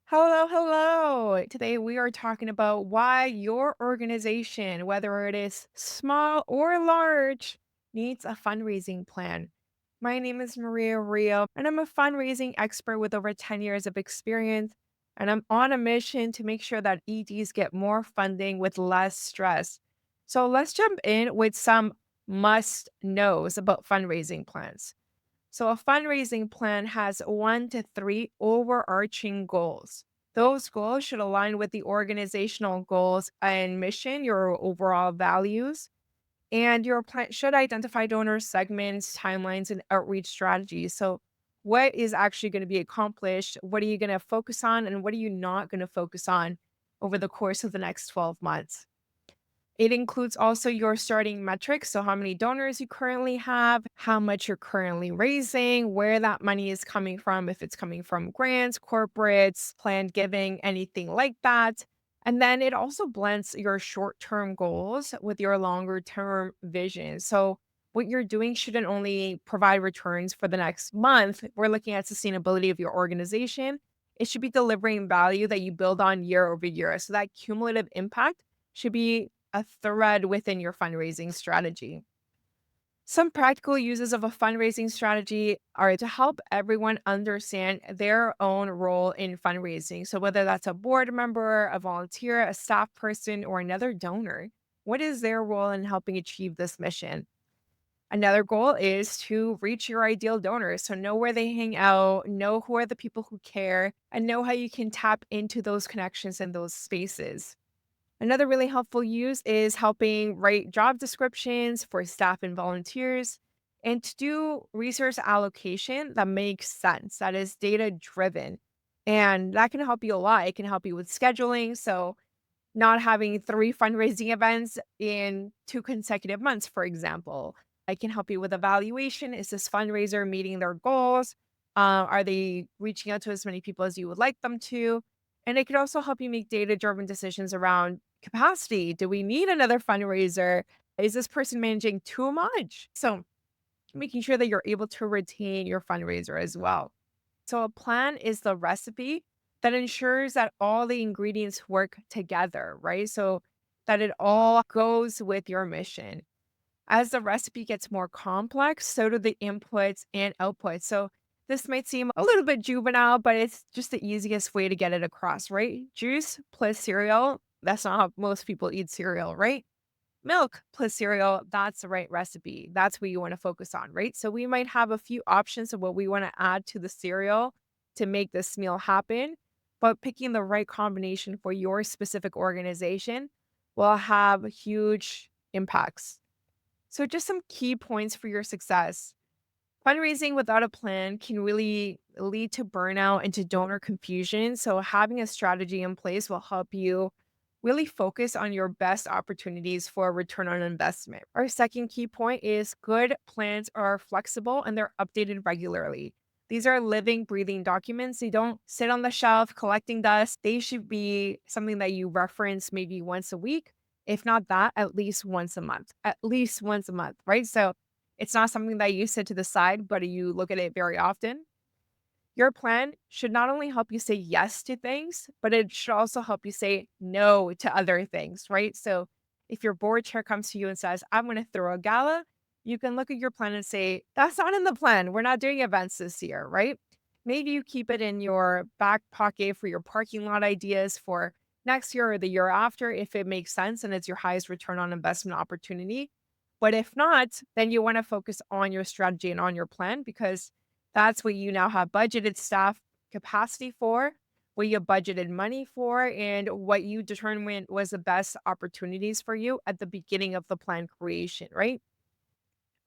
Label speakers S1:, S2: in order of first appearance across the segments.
S1: Hello, hello. Today we are talking about why your organization, whether it is small or large, needs a fundraising plan. My name is Maria Rio, and I'm a fundraising expert with over 10 years of experience. And I'm on a mission to make sure that EDs get more funding with less stress. So let's jump in with some must knows about fundraising plans. So, a fundraising plan has 1 to 3 overarching goals. Those goals should align with the organizational goals and mission, your overall values, and your plan should identify donor segments, timelines, and outreach strategies. So, what is actually going to be accomplished? What are you going to focus on? And what are you not going to focus on over the course of the next 12 months? It includes also your starting metrics. So, how many donors you currently have, how much you're currently raising, where that money is coming from, if it's coming from grants, corporates, planned giving, anything like that. And then it also blends your short term goals with your longer term vision. So, what you're doing shouldn't only provide returns for the next month. We're looking at sustainability of your organization. It should be delivering value that you build on year over year. So, that cumulative impact should be a thread within your fundraising strategy. Some practical uses of a fundraising strategy are to help everyone understand their own role in fundraising. So, whether that's a board member, a volunteer, a staff person, or another donor, what is their role in helping achieve this mission? Another goal is to reach your ideal donors. So, know where they hang out, know who are the people who care, and know how you can tap into those connections in those spaces. Another really helpful use is helping write job descriptions for staff and volunteers and to do resource allocation that makes sense, that is data driven. And that can help you a lot. It can help you with scheduling. So, not having three fundraising events in 2 consecutive months, for example. I can help you with evaluation. Is this fundraiser meeting their goals? Are they reaching out to as many people as you would like them to? And it could also help you make data driven decisions around capacity. Do we need another fundraiser? Is this person managing too much? So, making sure that you're able to retain your fundraiser as well. So, a plan is the recipe that ensures that all the ingredients work together, right? So, that it all goes with your mission. As the recipe gets more complex, so do the inputs and outputs. So, this might seem a little bit juvenile, but it's just the easiest way to get it across, right? Juice plus cereal. That's not how most people eat cereal, right? Milk plus cereal, that's the right recipe. That's what you want to focus on, right? So we might have a few options of what we want to add to the cereal to make this meal happen, but picking the right combination for your specific organization will have huge impacts. So, just some key points for your success. Fundraising without a plan can really lead to burnout and to donor confusion. So, having a strategy in place will help you really focus on your best opportunities for return on investment. Our second key point is good plans are flexible and they're updated regularly. These are living, breathing documents. They don't sit on the shelf collecting dust. They should be something that you reference maybe once a week. If not that, at least once a month, right? So, it's not something that you set to the side, but you look at it very often. Your plan should not only help you say yes to things, but it should also help you say no to other things, right? So if your board chair comes to you and says, I'm going to throw a gala, you can look at your plan and say, that's not in the plan. We're not doing events this year, right? Maybe you keep it in your back pocket for your parking lot ideas for next year or the year after if it makes sense and it's your highest return on investment opportunity. But if not, then you want to focus on your strategy and on your plan because that's what you now have budgeted staff capacity for, what you budgeted money for, and what you determined was the best opportunities for you at the beginning of the plan creation, right?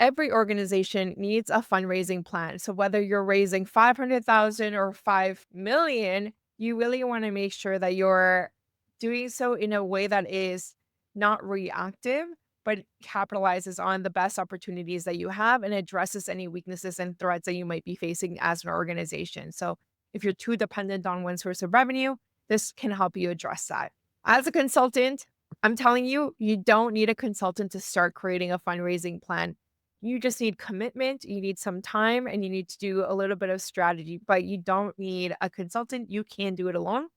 S1: Every organization needs a fundraising plan. So whether you're raising 500,000 or 5 million, you really want to make sure that you're doing so in a way that is not reactive, but capitalizes on the best opportunities that you have and addresses any weaknesses and threats that you might be facing as an organization. So if you're too dependent on one source of revenue, this can help you address that. As a consultant, I'm telling you, you don't need a consultant to start creating a fundraising plan. You just need commitment, you need some time, and you need to do a little bit of strategy, but you don't need a consultant. You can do it alone.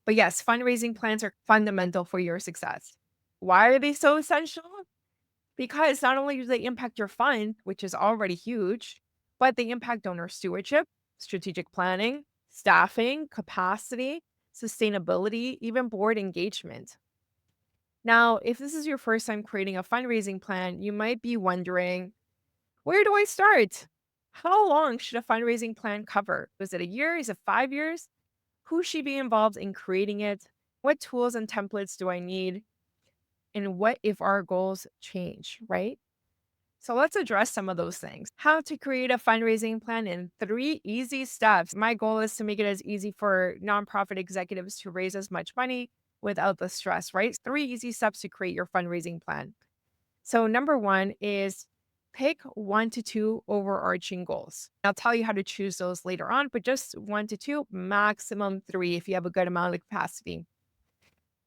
S1: But yes, fundraising plans are fundamental for your success. Why are they so essential? Because not only do they impact your fund, which is already huge, but they impact donor stewardship, strategic planning, staffing, capacity, sustainability, even board engagement. Now, if this is your first time creating a fundraising plan, you might be wondering, where do I start? How long should a fundraising plan cover? Is it a year? Is it 5 years? Who should be involved in creating it? What tools and templates do I need? And what if our goals change, right? So let's address some of those things. How to create a fundraising plan in 3 easy steps. My goal is to make it as easy for nonprofit executives to raise as much money without the stress, right? 3 easy steps to create your fundraising plan. So, number one is pick 1 to 2 overarching goals. I'll tell you how to choose those later on, but just 1 to 2, maximum 3 if you have a good amount of capacity.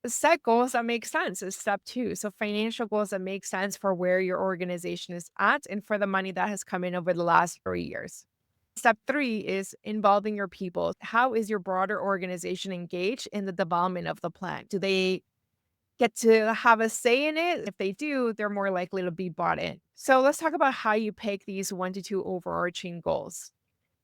S1: Set goals that make sense is step two. So, financial goals that make sense for where your organization is at and for the money that has come in over the last 3 years. Step three is involving your people. How is your broader organization engaged in the development of the plan? Do they get to have a say in it? If they do, they're more likely to be bought in. So let's talk about how you pick these 1 to 2 overarching goals.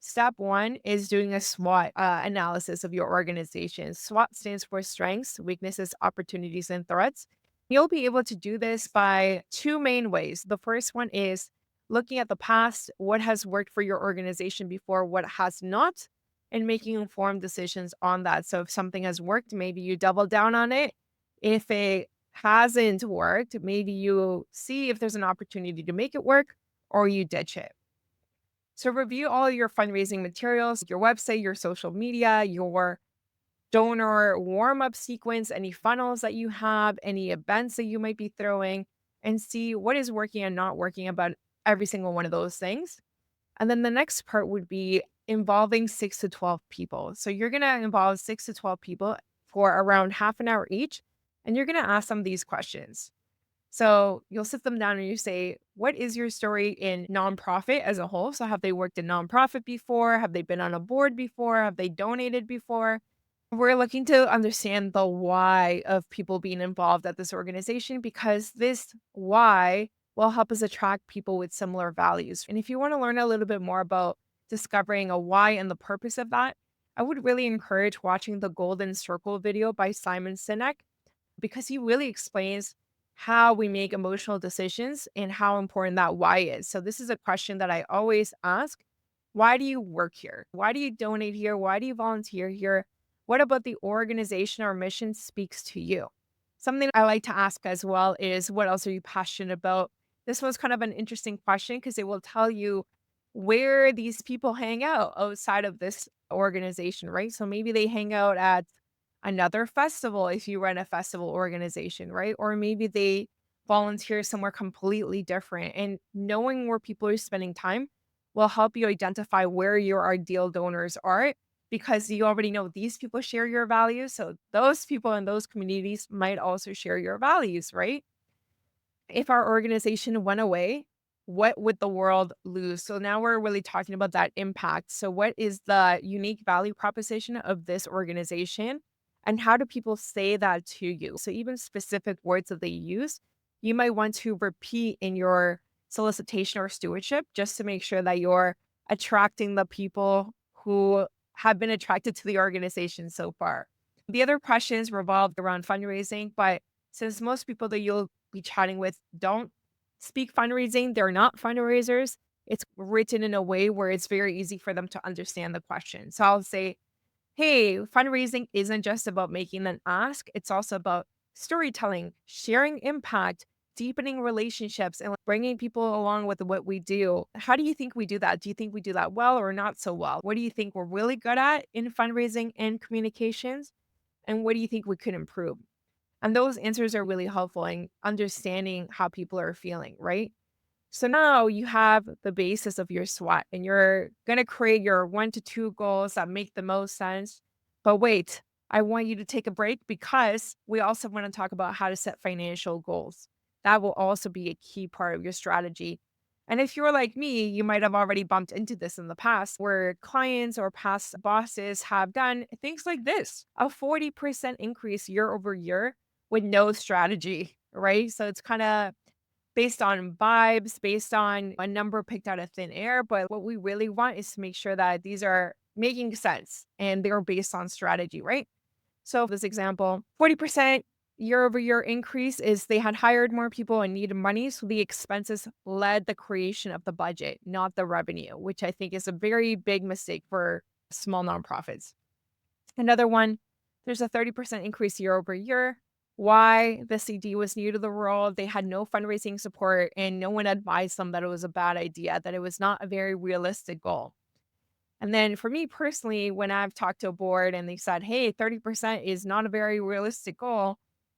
S1: Step one is doing a SWOT analysis of your organization. SWOT stands for strengths, weaknesses, opportunities, and threats. You'll be able to do this by two main ways. The first one is looking at the past, what has worked for your organization before, what has not, and making informed decisions on that. So if something has worked, maybe you double down on it. If it hasn't worked, maybe you see if there's an opportunity to make it work or you ditch it. So review all your fundraising materials, your website, your social media, your donor warm up sequence, any funnels that you have, any events that you might be throwing, and see what is working and not working about every single one of those things. And then the next part would be involving 6 to 12 people. So you're going to involve 6 to 12 people for around half an hour each, and you're going to ask them these questions. So you'll sit them down and you say, what is your story in nonprofit as a whole? So have they worked in nonprofit before? Have they been on a board before? Have they donated before? We're looking to understand the why of people being involved at this organization because this why will help us attract people with similar values. And if you want to learn a little bit more about discovering a why and the purpose of that, I would really encourage watching the Golden Circle video by Simon Sinek because he really explains how we make emotional decisions and how important that why is. So, this is a question that I always ask. Why do you work here? Why do you donate here? Why do you volunteer here? What about the organization or mission speaks to you? Something I like to ask as well is what else are you passionate about? This was kind of an interesting question because it will tell you where these people hang out outside of this organization, right? So maybe they hang out at another festival if you run a festival organization, right? Or maybe they volunteer somewhere completely different. And knowing where people are spending time will help you identify where your ideal donors are because you already know these people share your values. So those people in those communities might also share your values, right? If our organization went away, what would the world lose? So now we're really talking about that impact. So, what is the unique value proposition of this organization? And how do people say that to you? So, even specific words that they use, you might want to repeat in your solicitation or stewardship just to make sure that you're attracting the people who have been attracted to the organization so far. The other questions revolved around fundraising, but since most people that you'll be chatting with don't speak fundraising, they're not fundraisers, it's written in a way where it's very easy for them to understand the question. So I'll say, hey, fundraising isn't just about making an ask, it's also about storytelling, sharing impact, deepening relationships, and like, bringing people along with what we do. How do you think we do that? Do you think we do that well or not so well? What do you think we're really good at in fundraising and communications? And what do you think we could improve? And those answers are really helpful in understanding how people are feeling, right? So now you have the basis of your SWOT and you're going to create your 1 to 2 goals that make the most sense. But wait, I want you to take a break because we also want to talk about how to set financial goals. That will also be a key part of your strategy. And if you're like me, you might have already bumped into this in the past where clients or past bosses have done things like this, a 40% increase year over year with no strategy, right? So it's kind of based on vibes, based on a number picked out of thin air. But what we really want is to make sure that these are making sense and they're based on strategy, right? So, this example, 40% year over year increase is they had hired more people and needed money. So, the expenses led the creation of the budget, not the revenue, which I think is a very big mistake for small nonprofits. Another one, there's a 30% increase year over year. Why? The CD was new to the world. They had no fundraising support, and no one advised them that it was a bad idea, that it was not a very realistic goal. And then for me personally, when I've talked to a board and they said, hey, 30% is not a very realistic goal,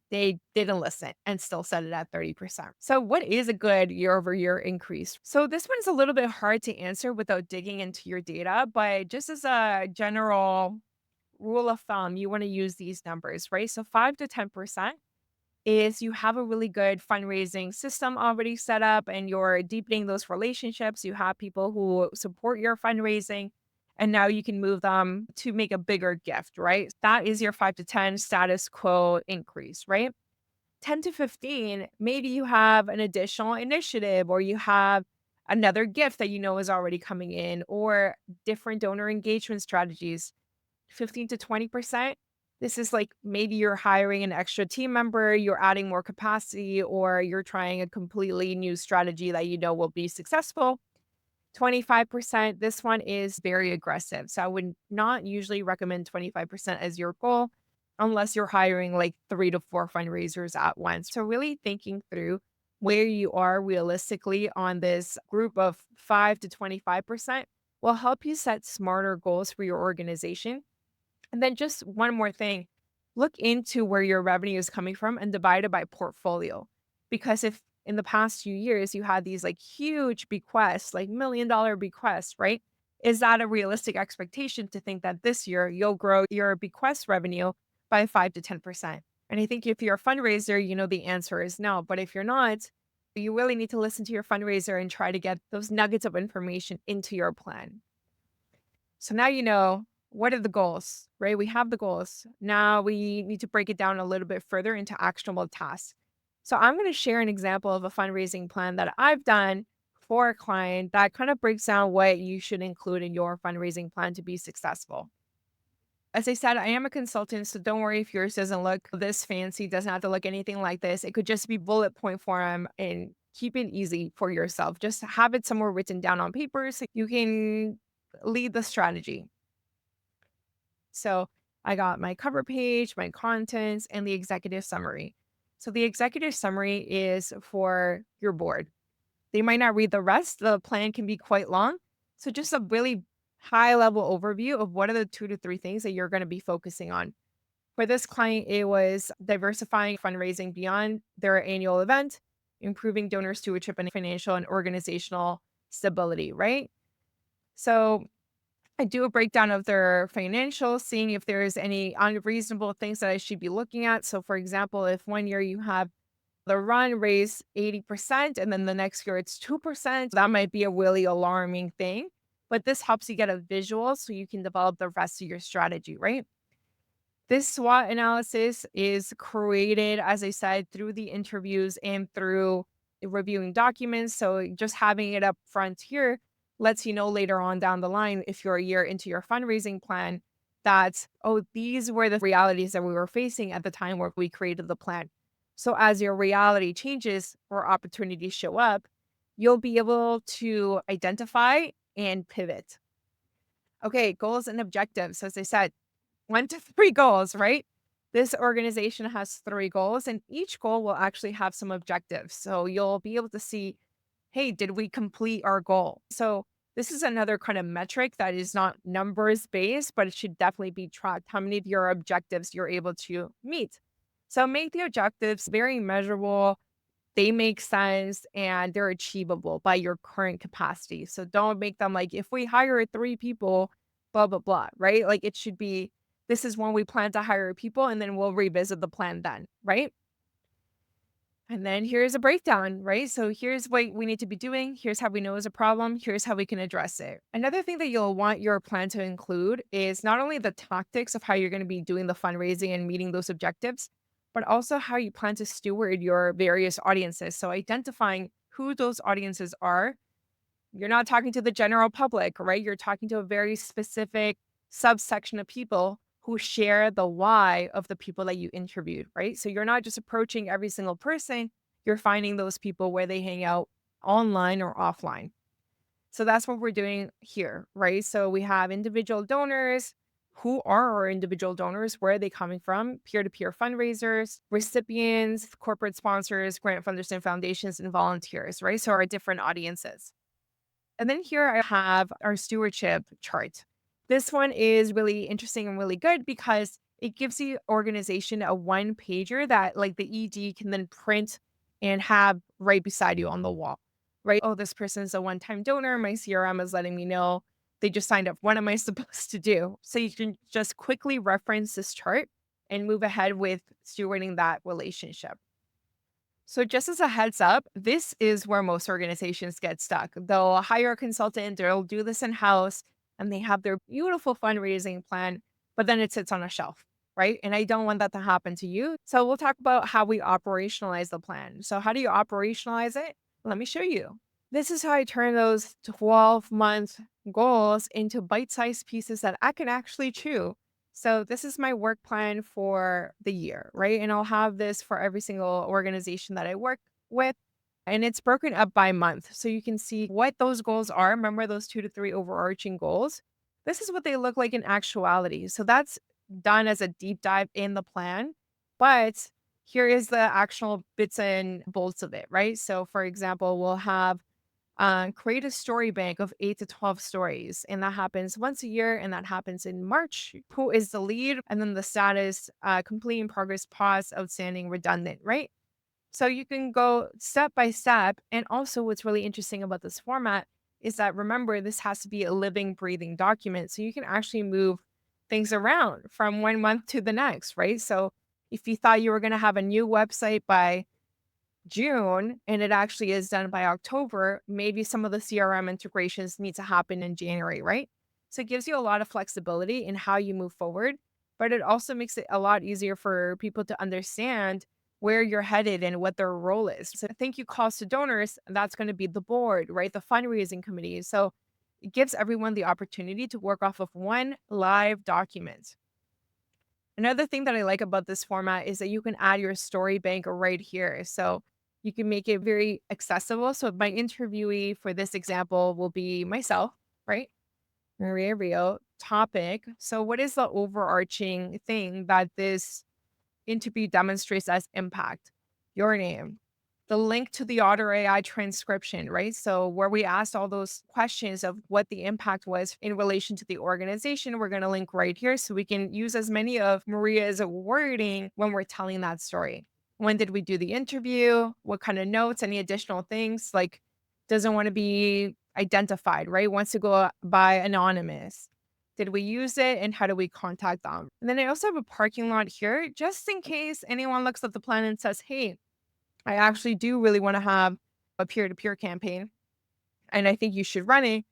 S1: they didn't listen and still set it at 30%. So, what is a good year over year increase? So, this one's a little bit hard to answer without digging into your data, but just as a general rule of thumb, you want to use these numbers, right? So, 5 to 10% is you have a really good fundraising system already set up and you're deepening those relationships. You have people who support your fundraising, and now you can move them to make a bigger gift, right? That is your 5 to 10 status quo increase, right? 10 to 15, maybe you have an additional initiative or you have another gift that you know is already coming in or different donor engagement strategies. 15 to 20%. This is like maybe you're hiring an extra team member, you're adding more capacity, or you're trying a completely new strategy that you know will be successful. 25%, this one is very aggressive. So I would not usually recommend 25% as your goal unless you're hiring like 3 to 4 fundraisers at once. So really thinking through where you are realistically on this group of 5 to 25% will help you set smarter goals for your organization. And then just one more thing, look into where your revenue is coming from and divide it by portfolio. Because if in the past few years you had these like huge bequests, like $1 million bequests, right? Is that a realistic expectation to think that this year you'll grow your bequest revenue by 5 to 10%? And I think if you're a fundraiser, you know the answer is no. But if you're not, you really need to listen to your fundraiser and try to get those nuggets of information into your plan. So now you know what are the goals, right? We have the goals. Now we need to break it down a little bit further into actionable tasks. So I'm going to share an example of a fundraising plan that I've done for a client that kind of breaks down what you should include in your fundraising plan to be successful. As I said, I am a consultant, so don't worry if yours doesn't look this fancy, doesn't have to look anything like this. It could just be bullet point form and keep it easy for yourself. Just have it somewhere written down on paper so you can lead the strategy. So I got my cover page, my contents, and the executive summary. So the executive summary is for your board. They might not read the rest. The plan can be quite long. So just a really high level overview of what are the 2 to 3 things that you're going to be focusing on. For this client, it was diversifying fundraising beyond their annual event, improving donor stewardship and financial and organizational stability, right? So I do a breakdown of their financials, seeing if there's any unreasonable things that I should be looking at. So, for example, if one year you have the run raise 80% and then the next year it's 2%, that might be a really alarming thing. But this helps you get a visual so you can develop the rest of your strategy, right? This SWOT analysis is created, as I said, through the interviews and through reviewing documents. So just having it up front here lets you know later on down the line, if you're a year into your fundraising plan, that, oh, these were the realities that we were facing at the time where we created the plan. So as your reality changes or opportunities show up, you'll be able to identify and pivot. Okay, goals and objectives. So as I said, 1 to 3 goals, right? This organization has 3 goals, and each goal will actually have some objectives. So you'll be able to see, hey, did we complete our goal? So this is another kind of metric that is not numbers based, but it should definitely be tracked. How many of your objectives you're able to meet? So make the objectives very measurable, they make sense, and they're achievable by your current capacity. So don't make them like, if we hire 3 people, blah, blah, blah, right? Like it should be, this is when we plan to hire people, and then we'll revisit the plan then, right? And then here's a breakdown, right? So here's what we need to be doing. Here's how we know is a problem. Here's how we can address it. Another thing that you'll want your plan to include is not only the tactics of how you're going to be doing the fundraising and meeting those objectives, but also how you plan to steward your various audiences. So identifying who those audiences are. You're not talking to the general public, right? You're talking to a very specific subsection of people who share the why of the people that you interviewed, right? So you're not just approaching every single person, you're finding those people where they hang out online or offline. So that's what we're doing here, right? So we have individual donors. Who are our individual donors? Where are they coming from? Peer to peer fundraisers, recipients, corporate sponsors, grant funders and foundations, and volunteers, right? So our different audiences. And then here I have our stewardship chart. This one is really interesting and really good because it gives the organization a one pager that like the ED can then print and have right beside you on the wall, right? Oh, this person is a one time donor. My CRM is letting me know they just signed up. What am I supposed to do? So you can just quickly reference this chart and move ahead with stewarding that relationship. So, just as a heads up, this is where most organizations get stuck. They'll hire a consultant, they'll do this in house, and they have their beautiful fundraising plan, but then it sits on a shelf, right? And I don't want that to happen to you. So, we'll talk about how we operationalize the plan. So, how do you operationalize it? Let me show you. This is how I turn those 12-month goals into bite sized pieces that I can actually chew. So this is my work plan for the year, right? And I'll have this for every single organization that I work with. And it's broken up by month. So you can see what those goals are. Remember those 2 to 3 overarching goals? This is what they look like in actuality. So that's done as a deep dive in the plan. But here is the actual bits and bolts of it, right? So for example, we'll have create a story bank of 8 to 12 stories. And that happens once a year, and that happens in March. Who is the lead? And then the status, complete in progress, pause, outstanding, redundant, right? So you can go step by step. And also, what's really interesting about this format is that remember, this has to be a living, breathing document. So you can actually move things around from one month to the next, right? So if you thought you were going to have a new website by June and it actually is done by October, maybe some of the CRM integrations need to happen in January, right? So it gives you a lot of flexibility in how you move forward, but it also makes it a lot easier for people to understand where you're headed and what their role is. So thank you calls to donors, that's going to be the board, right? The fundraising committee. So it gives everyone the opportunity to work off of one live document. Another thing that I like about this format is that you can add your story bank right here. So you can make it very accessible. So my interviewee for this example will be myself, right? Maria Rio. Topic. So what is the overarching thing that this interview demonstrates as impact? Your name, the link to the Otter AI transcription, right? So where we asked all those questions of what the impact was in relation to the organization, we're going to link right here so we can use as many of Maria's wording when we're telling that story. When did we do the interview? What kind of notes? Any additional things? Like doesn't want to be identified, right? Wants to go by anonymous. Did we use it and how do we contact them? And then I also have a parking lot here just in case anyone looks at the plan and says, hey, I actually do really want to have a peer to peer campaign and I think you should run it.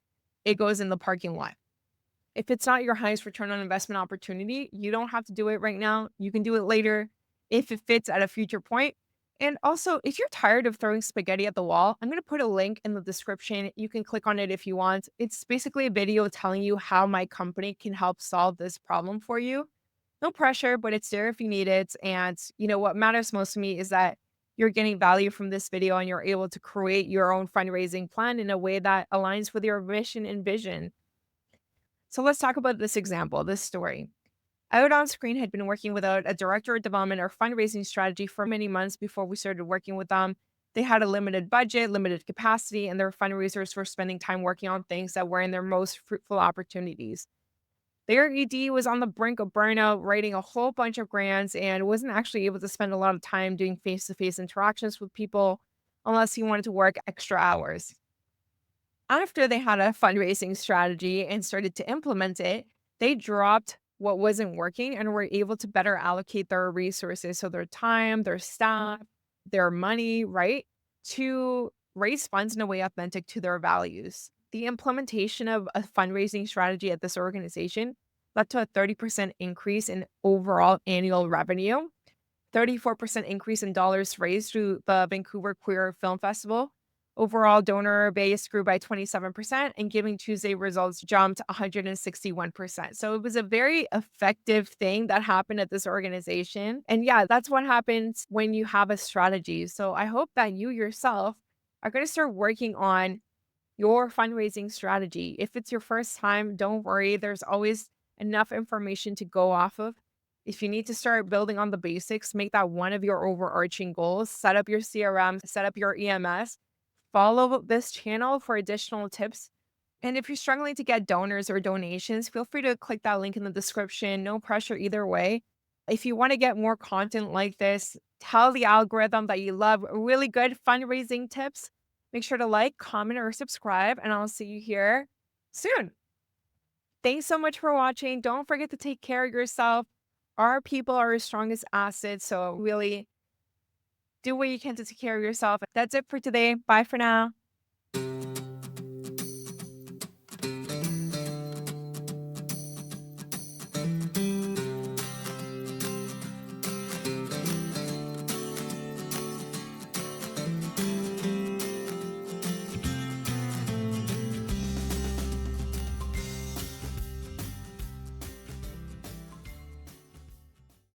S1: It goes in the parking lot. If it's not your highest return on investment opportunity, you don't have to do it right now. You can do it later if it fits at a future point. And also, if you're tired of throwing spaghetti at the wall, I'm going to put a link in the description. You can click on it if you want. It's basically a video telling you how my company can help solve this problem for you. No pressure, but it's there if you need it. And, what matters most to me is that you're getting value from this video and you're able to create your own fundraising plan in a way that aligns with your mission and vision. So let's talk about this example, this story. Out on Screen had been working without a director of development or fundraising strategy for many months before we started working with them. They had a limited budget, limited capacity, and their fundraisers were spending time working on things that were in their most fruitful opportunities. Their ED was on the brink of burnout, writing a whole bunch of grants, and wasn't actually able to spend a lot of time doing face to face interactions with people unless he wanted to work extra hours. After they had a fundraising strategy and started to implement it, they dropped what wasn't working and were able to better allocate their resources. So their time, their staff, their money, right, to raise funds in a way authentic to their values. The implementation of a fundraising strategy at this organization led to a 30% increase in overall annual revenue, 34% increase in dollars raised through the Vancouver Queer Film Festival. Overall donor base grew by 27%, and Giving Tuesday results jumped 161%. So it was a very effective thing that happened at this organization. And yeah, that's what happens when you have a strategy. So I hope that you yourself are going to start working on your fundraising strategy. If it's your first time, don't worry. There's always enough information to go off of. If you need to start building on the basics, make that one of your overarching goals. Set up your CRM, set up your EMS, follow this channel for additional tips. And if you're struggling to get donors or donations, feel free to click that link in the description. No pressure either way. If you want to get more content like this, tell the algorithm that you love really good fundraising tips. Make sure to like, comment, or subscribe, and I'll see you here soon. Thanks so much for watching. Don't forget to take care of yourself. Our people are our strongest assets. So, really do what you can to take care of yourself. That's it for today. Bye for now.